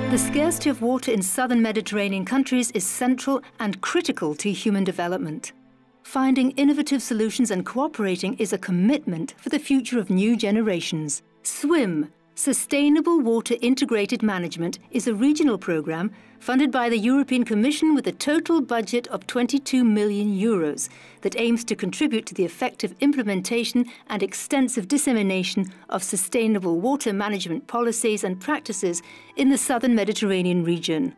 The scarcity of water in southern Mediterranean countries is central and critical to human development. Finding innovative solutions and cooperating is a commitment for the future of new generations. SWIM, Sustainable Water Integrated Management, is a regional programme funded by the European Commission with a total budget of €22 million that aims to contribute to the effective implementation and extensive dissemination of sustainable water management policies and practices in the southern Mediterranean region.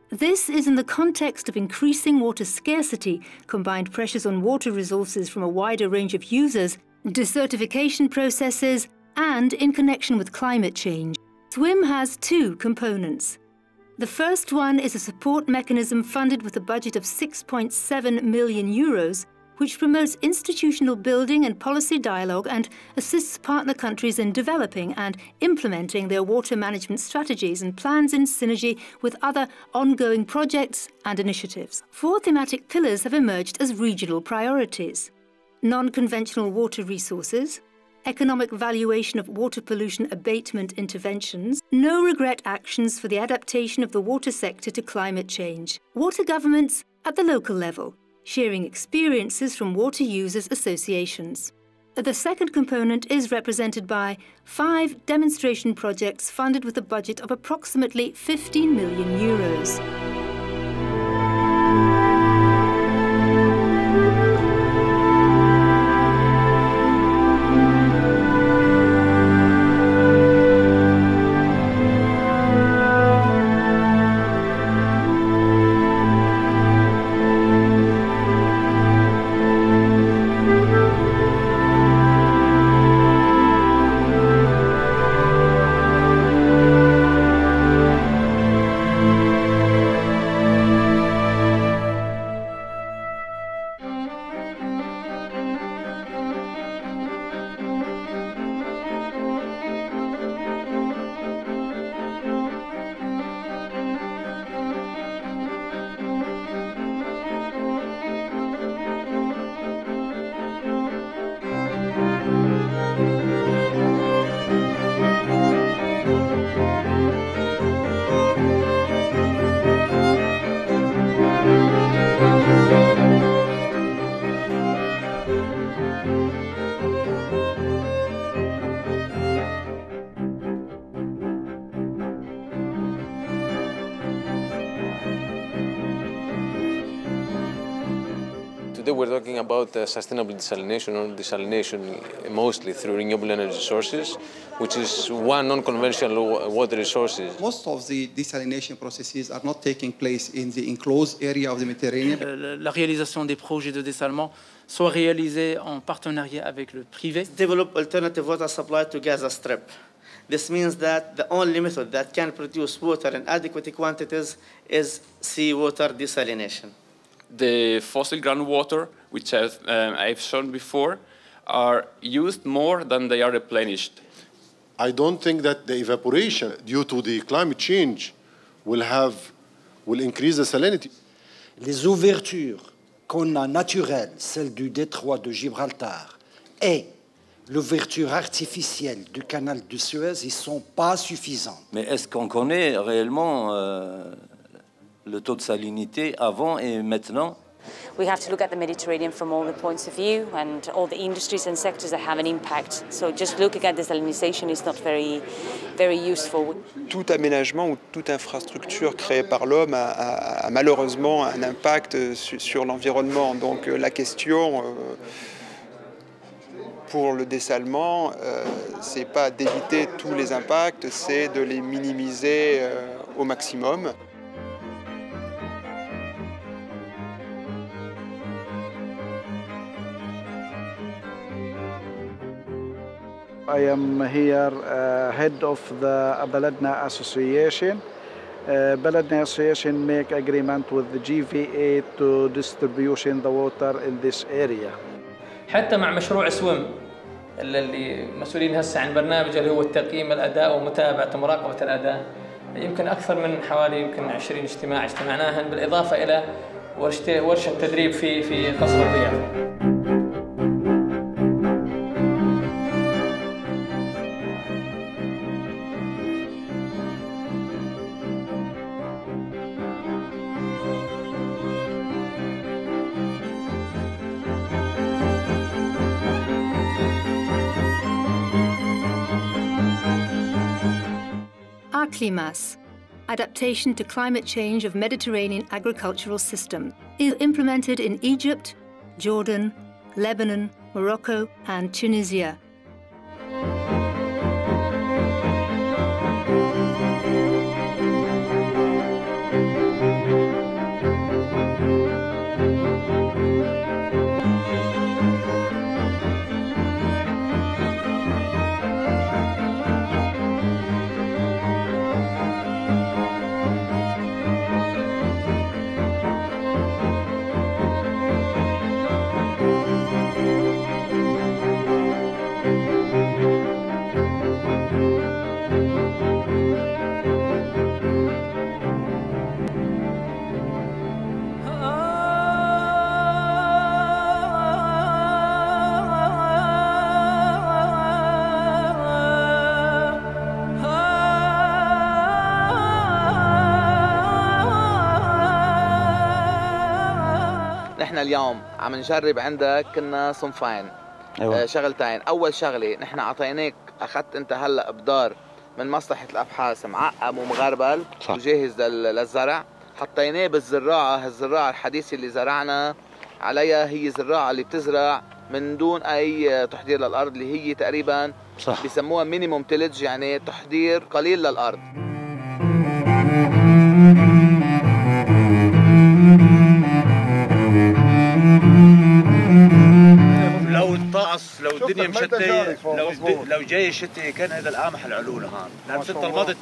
This is in the context of increasing water scarcity, combined pressures on water resources from a wider range of users, desertification processes, and in connection with climate change. SWIM has two components. The first one is a support mechanism funded with a budget of €6.7 million, which promotes institutional building and policy dialogue and assists partner countries in developing and implementing their water management strategies and plans in synergy with other ongoing projects and initiatives. Four thematic pillars have emerged as regional priorities: non-conventional water resources, economic valuation of water pollution abatement interventions, no-regret actions for the adaptation of the water sector to climate change, water governments at the local level, sharing experiences from water users associations. The second component is represented by 5 demonstration projects funded with a budget of approximately €15 million. Today we're talking about sustainable desalination, or desalination mostly through renewable energy sources, which is one non-conventional water resources. Most of the desalination processes are not taking place in the enclosed area of the Mediterranean. La réalisation des projets de dessalement soit réalisée en partenariat avec le privé. Develop alternative water supply to Gaza Strip. This means that the only method that can produce water in adequate quantities is seawater desalination. The fossil groundwater, which I've shown before, are used more than they are replenished. I don't think that the evaporation due to the climate change will increase the salinity. Les ouvertures qu'on a naturelles, celle du détroit de Gibraltar et l'ouverture artificielle du canal de Suez, ils ne sont pas suffisantes. Mais est-ce qu'on connaît réellement le taux de salinité avant et maintenant? We have to look at the Mediterranean from all the points of view and all the industries and sectors that have an impact. So just looking at desalination is not very useful. Tout aménagement ou toute infrastructure créée par l'homme a malheureusement un impact sur l'environnement. Donc la question pour le dessalement, c'est pas d'éviter tous les impacts, c'est de les minimiser au maximum. I am here head of the Baladna Association. Baladna Association make agreement with the GVA to distribution the water in this area. حتى مع مشروع سويم اللي مسؤولين هسه عن برنامج اللي هو التقييم الأداء ومتابعة ومراقبة الأداء، يمكن أكثر من حوالي 20 اجتماع اجتمعناها، بالإضافة إلى ورشة تدريب في قصر الضيافة. Climas, adaptation to climate change of Mediterranean agricultural system, is implemented in Egypt, Jordan, Lebanon, Morocco and Tunisia. نحن اليوم عم نجرب عندك كنا صنفين. أيوة. شغلتين. أول شغلة نحن عطيناك، أخذت أنت هلأ إبدار من مصلحة الأبحاث معقم ومغربل وجاهز للزرع، حطيناه بالزراعة. هالزراعة الحديثة اللي زرعنا عليها هي زراعة اللي بتزرع من دون أي تحضير للأرض، اللي هي تقريبا بيسموها مينيموم تيلج، يعني تحضير قليل للأرض. لو الطقس، لو الدنيا مشتية، لو جاي الشتاء كان هذا القمح العلو لهان. لأن السنة الماضت،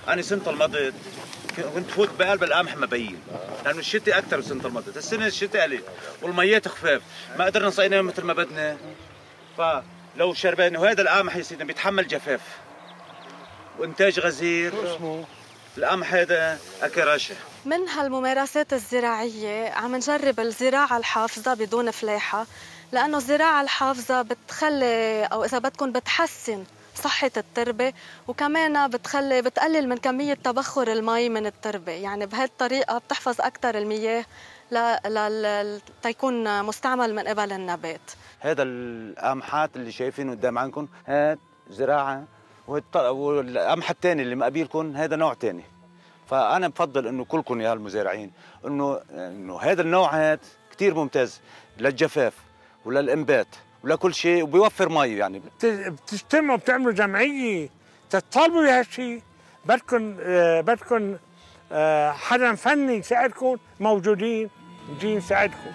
أنا السنة الماضت كنت فوت بقلب القمح مبين، لأنه الشتاء أكثر السنة الماضت. السنة الشتاء قليل والميات خفاف، ما قدرنا نسقيناه مثل ما بدنا. فلو شربنا، وهذا القمح يا سيدنا بيتحمل جفاف وإنتاج غزير. القمح هذا أكراشة. من هالممارسات الزراعية عم نجرب الزراعة الحافظة بدون فلاحة، لأنه الزراعة الحافظة بتخلي، أو إذا بدكم بتحسن صحة التربة، وكمان بتقلل من كمية تبخر المي من التربة. يعني بهذه الطريقة بتحفظ أكثر المياه تيكون مستعمل من قبل النبات. هذا القمحات اللي شايفينه قدام عنكم هاد زراعة، والقمح الثاني اللي مقابلكم هذا نوع ثاني. فأنا بفضل إنه كلكم يا المزارعين إنه هذا النوع هاد كثير ممتاز للجفاف وللإنبات ولكل شيء، وبيوفر مي. يعني بتجتمعوا بتعملوا جمعية تطالبوا بهالشيء، بدكم حدا فني يساعدكم، موجودين نجي نساعدكم.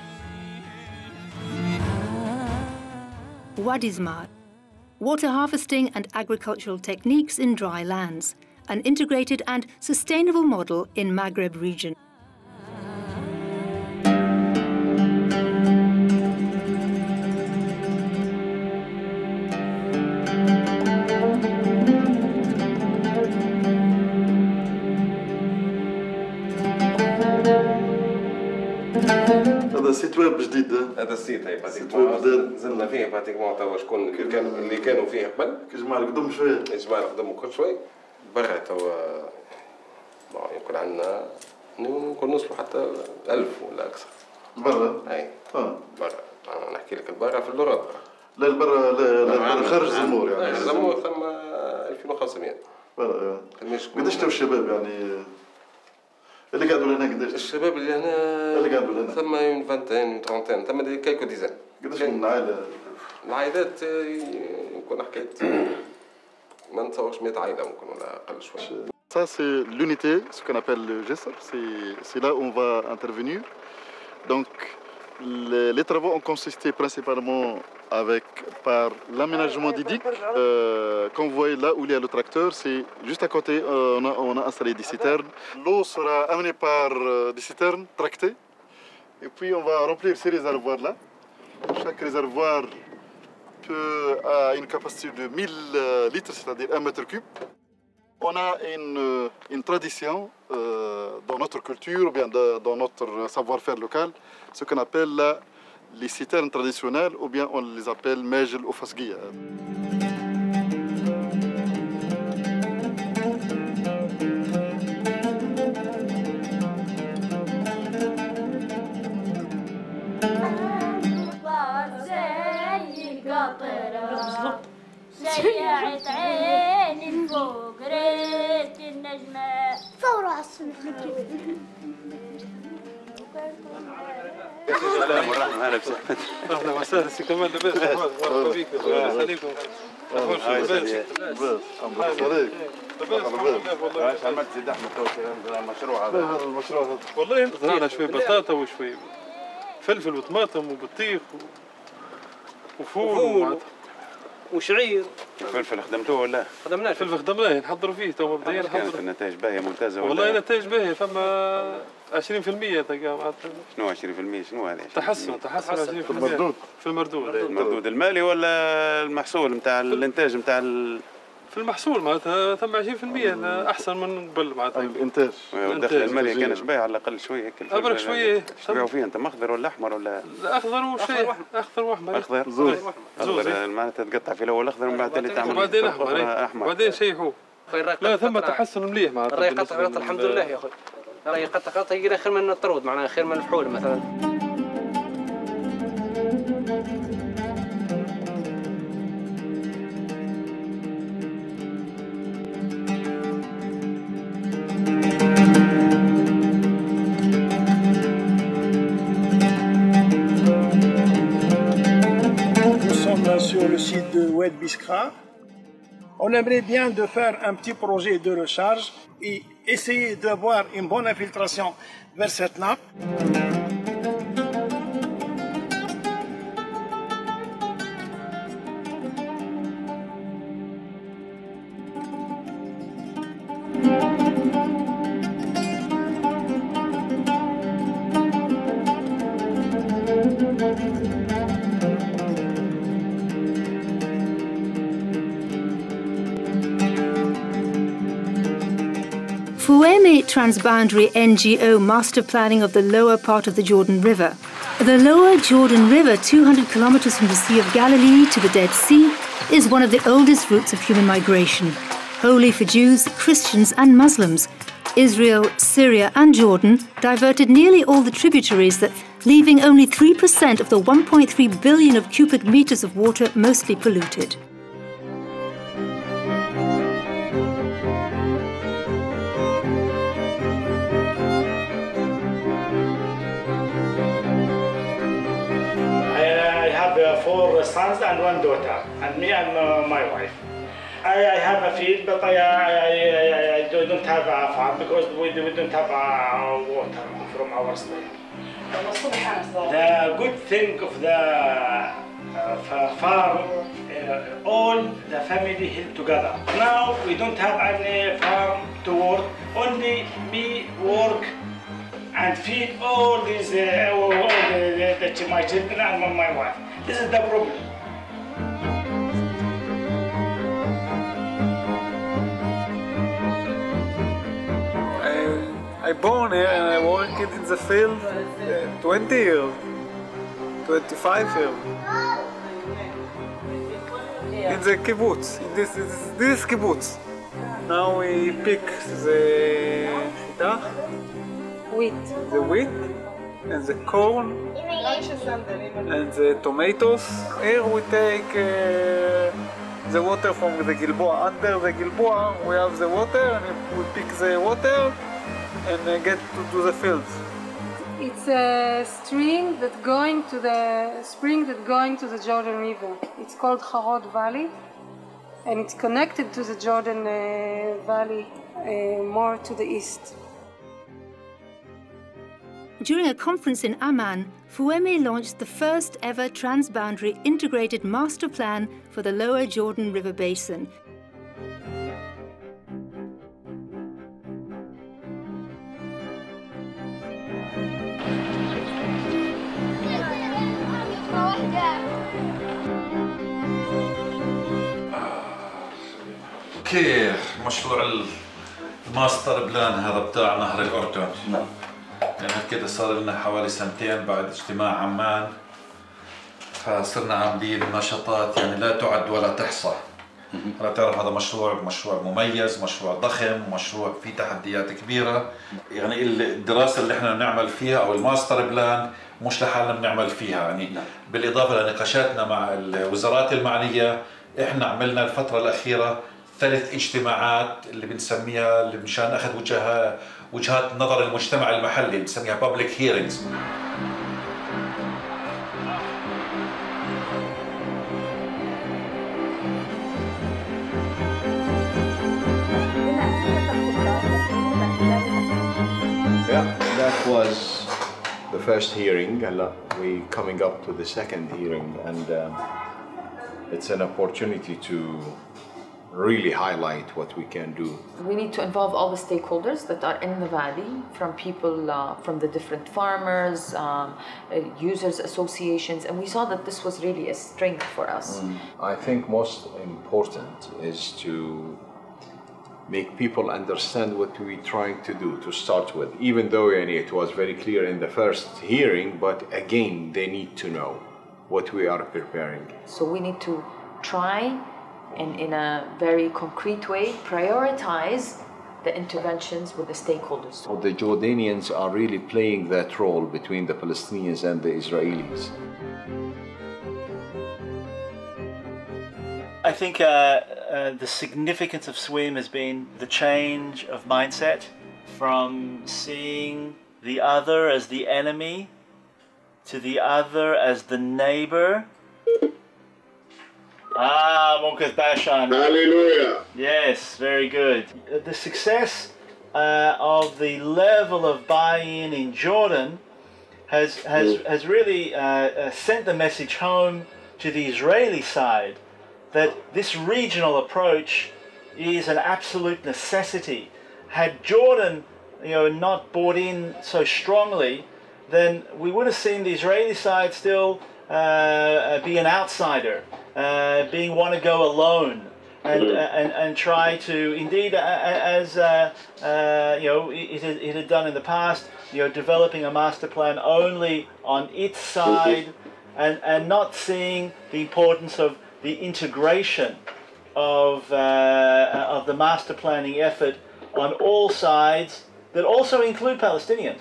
Wadismar, water harvesting and agricultural techniques in dry lands, an integrated and sustainable model in Maghreb region. هذا سيت ويب جديد. هذا السيت هي براتيكمون زلنا فيه براتيكمون توا شكون اللي كانوا فيه قبل كيجمع القدم شويه، يجمع القدم كل شوي. برا توا يمكن عندنا نقول نوصلوا حتى 1000 ولا اكثر. برا؟ اي برا. انا نحكي لك البرا في اللغات. لا البرا، لا خارج زمور يعني. زمور ثم 2500. برا. قداش تو الشباب يعني اللي قاعدوا لهنا؟ قداش الشباب اللي هنا؟ اللي قاعدوا لهنا ثم 20 30 ثم كايكو ديزان. قداش من عائله؟ العائلات يمكن حكيت ما نتصورش 100 عائله ممكن ولا اقل شوي. Ça c'est l'unité, ce qu'on appelle le GESR, c'est là où on va intervenir. Donc les travaux ont consisté principalement par l'aménagement des digues. Comme vous voyez là où il y a le tracteur, c'est juste à côté, on a installé des citernes. L'eau sera amenée par des citernes tractées. Et puis on va remplir ces réservoirs-là. Chaque réservoir a une capacité de 1000 litres, c'est-à-dire 1 mètre cube. On a une tradition dans notre culture, ou bien dans notre savoir-faire local, ce qu'on appelle les citernes traditionnelles, ou bien on les appelle mejel ou fasguia. شيعت عيني فوق ريت النجمة السلام والرحمة. أهلا وسهلا. أهلا وسهلا. سي كمال لاباس؟ مرحبا بك. الله يخليكم. ايش عملت زيد احمد المشروع هذا؟ هذا المشروع هذا والله زرعنا شوي بطاطا وشوي فلفل وطماطم وبطيخ وفول وشعير. الفلفل خدمتوه ولا؟ خدمناه. الفلفل خدمناه نحضروا فيه تو مبدئيا. كانت النتائج باهية ممتازة والله النتائج باهية. فما 20% تلقى معناتها. شنو 20%؟ شنو هذا؟ تحسن 20% في المردود المالي ولا المحصول نتاع الانتاج نتاع في المحصول معناتها ثم 20% احسن من قبل معناتها. الانتاج والدخل المالي كان شبيه على الاقل شويه هيك. ابرك شويه. تبيعوا فيه انت اخضر ولا احمر ولا؟ لا اخضر وشيء اخضر واحمر. اخضر اخضر معناتها تقطع في الاول اخضر ومن بعد ثاني تعمل وبعدين احمر وبعدين شيحوه. لا ثم تحسن مليح معناتها. راهي قطع الحمد لله يا اخوي. راهي قطع يقول خير من الطرود معناها خير من الفحول مثلا. Sur le site de Oued Biskra. On aimerait bien de faire un petit projet de recharge et essayer d'avoir une bonne infiltration vers cette nappe. Fueme Transboundary NGO master planning of the lower part of the Jordan River. The lower Jordan River, 200 kilometers from the Sea of Galilee to the Dead Sea, is one of the oldest routes of human migration. Holy for Jews, Christians and Muslims, Israel, Syria and Jordan diverted nearly all the tributaries, that leaving only 3% of the 1.3 billion of cubic meters of water mostly polluted. Four sons and one daughter, and me and my wife. I have a field, but I don't have a farm because we don't have water from our spring. The good thing of the farm, all the family help together. Now we don't have any farm to work, only me work and feed all these my children and my wife. This is the problem. I born here and I worked in the field 20 years, 25 years. In the kibbutz, this kibbutz. Now we pick the wheat. The wheat and the corn and the tomatoes. Here we take the water from the Gilboa. Under the Gilboa we have the water and we pick the water and get to the fields. It's a stream that going to the spring that going to the Jordan River. It's called Harod Valley, and it's connected to the Jordan Valley more to the east. During a conference in Amman, Fueme launched the first ever transboundary integrated master plan for the lower Jordan River basin. اوكي، مشروع الماستر بلان هذا بتاع نهر الأردن. نعم. يعني كده صار لنا حوالي سنتين بعد اجتماع عمان، فصرنا عاملين نشاطات يعني لا تعد ولا تحصى. أنا تعرف هذا مشروع مميز، مشروع ضخم، مشروع فيه تحديات كبيرة. يعني الدراسة اللي احنا بنعمل فيها أو الماستر بلان مش لحالنا بنعمل فيها، يعني بالإضافة لنقاشاتنا مع الوزارات المعنية، احنا عملنا الفترة الأخيرة 3 اجتماعات اللي بنسميها اللي مشان أخذ وجهات نظر المجتمع المحلي، بنسميها public hearings. Yeah, that was the first hearing. We coming up to the second hearing, and it's an opportunity to really highlight what we can do. We need to involve all the stakeholders that are in the valley, from people, from the different farmers, users associations, and we saw that this was really a strength for us. I think most important is to make people understand what we're trying to do to start with, even though it was very clear in the first hearing, but again, they need to know what we are preparing. So we need to try and in a very concrete way prioritize the interventions with the stakeholders. The Jordanians are really playing that role between the Palestinians and the Israelis. I think the significance of SWIM has been the change of mindset from seeing the other as the enemy to the other as the neighbor. Munkaz Bashan. Hallelujah. Yes, very good. The success of the level of buy-in in Jordan has really sent the message home to the Israeli side that this regional approach is an absolute necessity. Had Jordan, not bought in so strongly, then we would have seen the Israeli side still be an outsider, want to go alone, and try to, indeed, as it had done in the past, developing a master plan only on its side, and not seeing the importance of the integration of the master planning effort on all sides that also include Palestinians.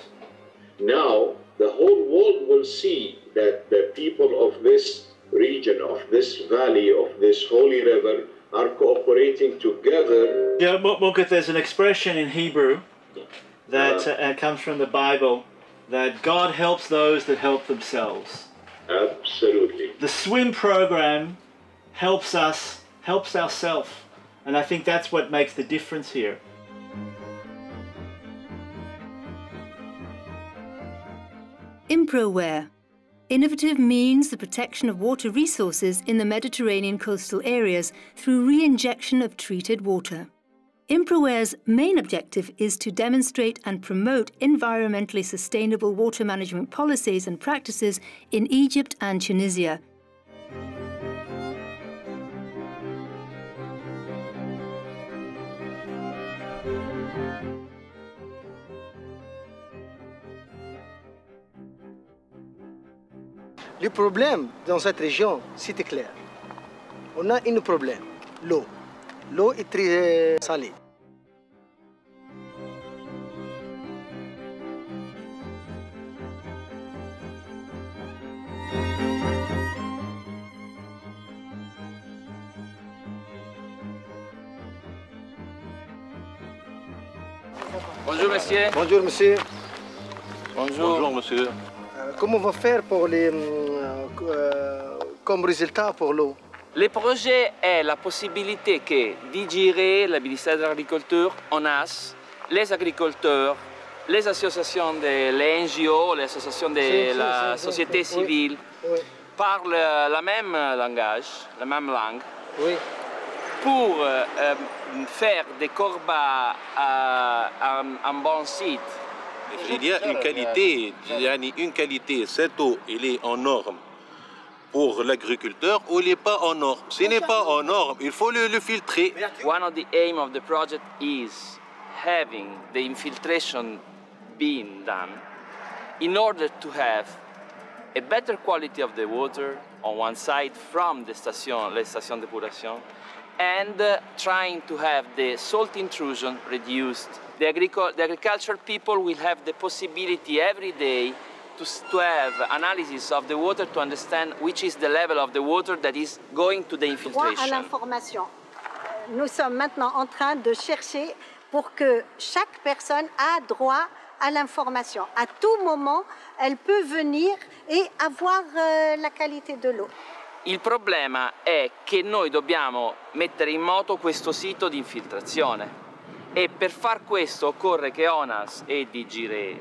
Now the whole world will see that the people of this region, of this valley, of this holy river are cooperating together. Yeah, Munkat, there's an expression in Hebrew that comes from the Bible, that God helps those that help themselves. Absolutely. The SWIM program helps us, helps ourselves, and I think that's what makes the difference here. ImproWare. Innovative means the protection of water resources in the Mediterranean coastal areas through re-injection of treated water. ImproWare's main objective is to demonstrate and promote environmentally sustainable water management policies and practices in Egypt and Tunisia. Le problème dans cette région, c'est clair. On a un problème, l'eau. L'eau est très salée. Bonjour monsieur. Bonjour monsieur. Bonjour. Bonjour monsieur. Comment on va faire pour comme résultat pour l'eau? Le projet est la possibilité que de gérer le ministère de l'Agriculture, ONAS, les agriculteurs, les associations de l'NGO, les associations de la société civile, parlent le même langage, la même langue, pour faire des corbats en bon site. Il y a une qualité, cette eau, elle est en norme pour l'agriculteur ou elle n'est pas en norme. Ce n'est pas en norme, il faut le filtrer. One of the aim of the project is having the infiltration being done in order to have a better quality of the water on one side from the station, les stations d'épuration, and trying to have the salt intrusion reduced. The agricultural people will have the possibility every day to have analysis of the water to understand which is the level of the water that is going to the infiltration. Droit à l'information. Nous sommes maintenant en train de chercher pour que chaque personne a droit à l'information. À tout moment, elle peut venir et avoir la qualité de l'eau. Il problema è che noi dobbiamo mettere in moto questo sito di infiltrazione e per far questo occorre che ONAS e DGRE,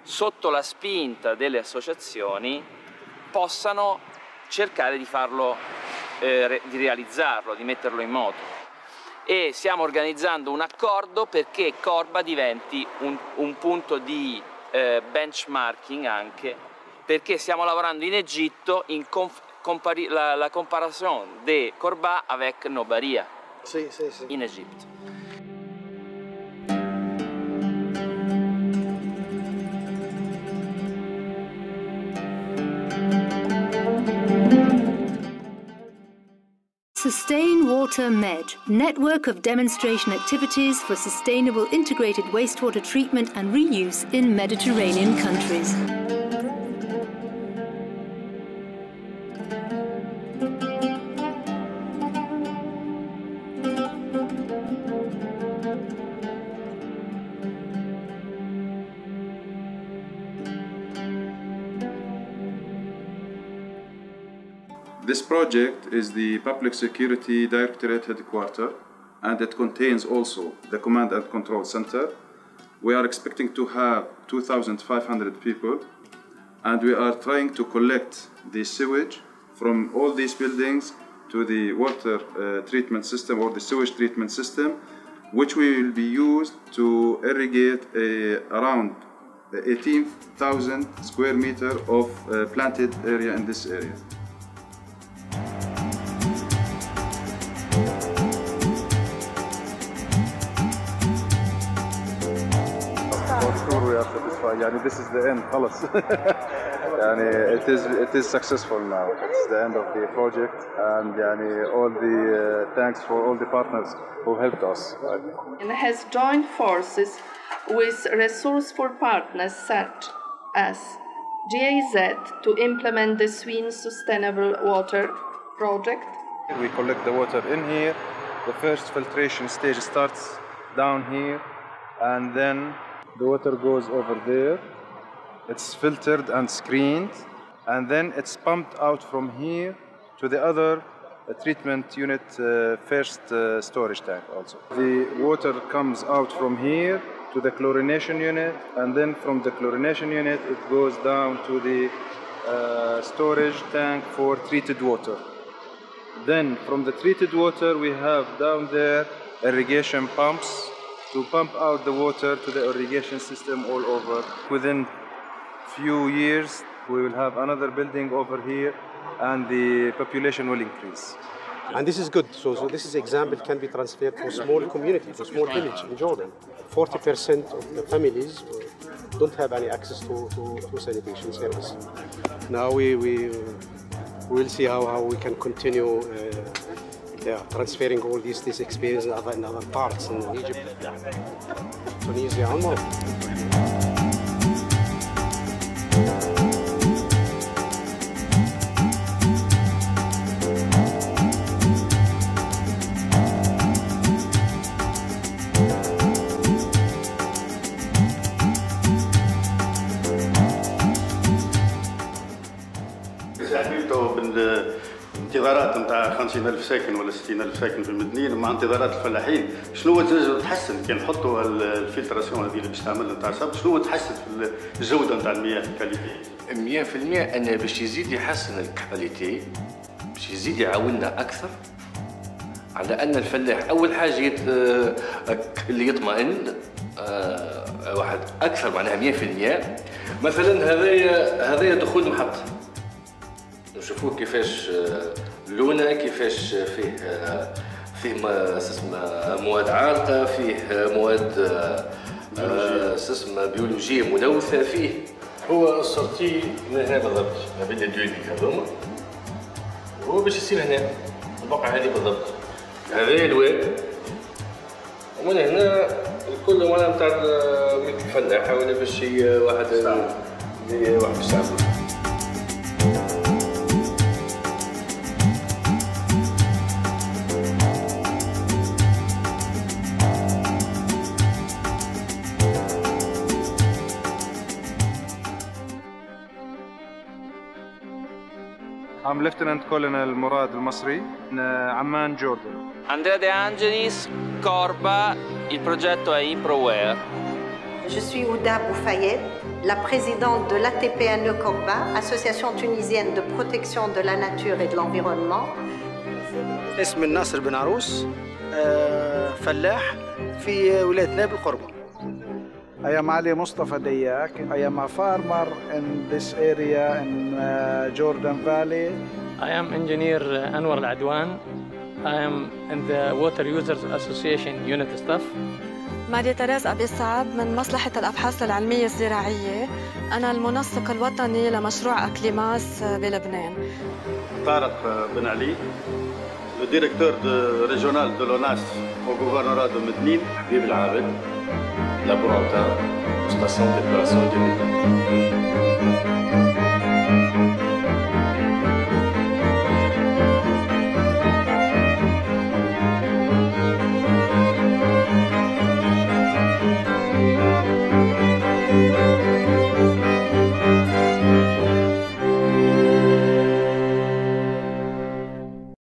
sotto la spinta delle associazioni, possano cercare di farlo, di realizzarlo, di metterlo in moto. E stiamo organizzando un accordo perché Corba diventi un punto di benchmarking anche, perché stiamo lavorando in Egitto in la comparaison de Corba avec Nobaria in Egitto. Sustain Water Med, network of demonstration activities for sustainable integrated wastewater treatment and reuse in Mediterranean countries. This project is the Public Security Directorate headquarters, and it contains also the Command and Control Center. We are expecting to have 2,500 people, and we are trying to collect the sewage from all these buildings to the water treatment system or the sewage treatment system, which will be used to irrigate around 18,000 square meters of planted area in this area. We are satisfied. يعني this is the end. خلاص. يعني it is successful now. It's the end of the project, and يعني all the thanks for all the partners who helped us. And has joined forces with resourceful partners such as GIZ to implement the Sweden Sustainable Water Project. We collect the water in here. The first filtration stage starts down here, and then the water goes over there. It's filtered and screened, and then it's pumped out from here to the other treatment unit, first storage tank also. The water comes out from here to the chlorination unit, and then from the chlorination unit it goes down to the storage tank for treated water. Then from the treated water we have down there irrigation pumps to pump out the water to the irrigation system all over. Within few years we will have another building over here, and the population will increase. And this is good. So this is example can be transferred to small community, to small village in Jordan. 40% of the families don't have any access to sanitation service. Now we will see how we can continue transferring all this experience in other parts in Egypt, Tunisia, and more. انتظارات نتاع 50,000 ساكن ولا 60,000 ساكن في المدنيين مع انتظارات الفلاحين، شنو تنجم تحسن كي نحطوا الفلتراسيون هذه اللي باش تعمل نتاع الصب، شنو تحسن في الجوده نتاع المياه الكاليتي؟ 100% ان باش يزيد يحسن الكاليتي، باش يزيد يعاوننا اكثر على ان الفلاح اول حاجه اللي يطمئن واحد اكثر معناها 100%. مثلا هذايا دخول محطه، نشوفوه كيفاش لونه، كيفاش فيه مواد عالقه، فيه مواد بيولوجيه ملوثه فيه. هو السورتي من هنا بالضبط ما بين الديولي هذوما، هو باش يصير هنا البقعه هذه بالضبط. هذا الواد، ومن هنا الكل وانا نتاع الفلاحه ولا باش واحد باش يستعمل. I'm Lieutenant Colonel Murad Al-Masri in Amman, Jordan. Andrea De Angelis, Corba, il progetto è ImproWare. Je suis Ouda Boufayed, la présidente de l'ATPNE Corba, Association tunisienne de protection de la nature et de l'environnement. اسمي ناصر بن عروس فلاح في ولاية نابل قربة. I am Ali Mustafa Dayak. I am a farmer in this area in Jordan Valley. I am engineer Anwar Al-Adwan. I am in the Water Users Association unit staff. ماريا تريز أبي صعب من مصلحة الأبحاث العلمية الزراعية. أنا المنسق الوطني لمشروع أكليماس بلبنان. طارق بن علي, le directeur régional de l'ONAS au gouvernorat de Medellín. حبيب العابد, laborantin, station d'épuration de Medellín.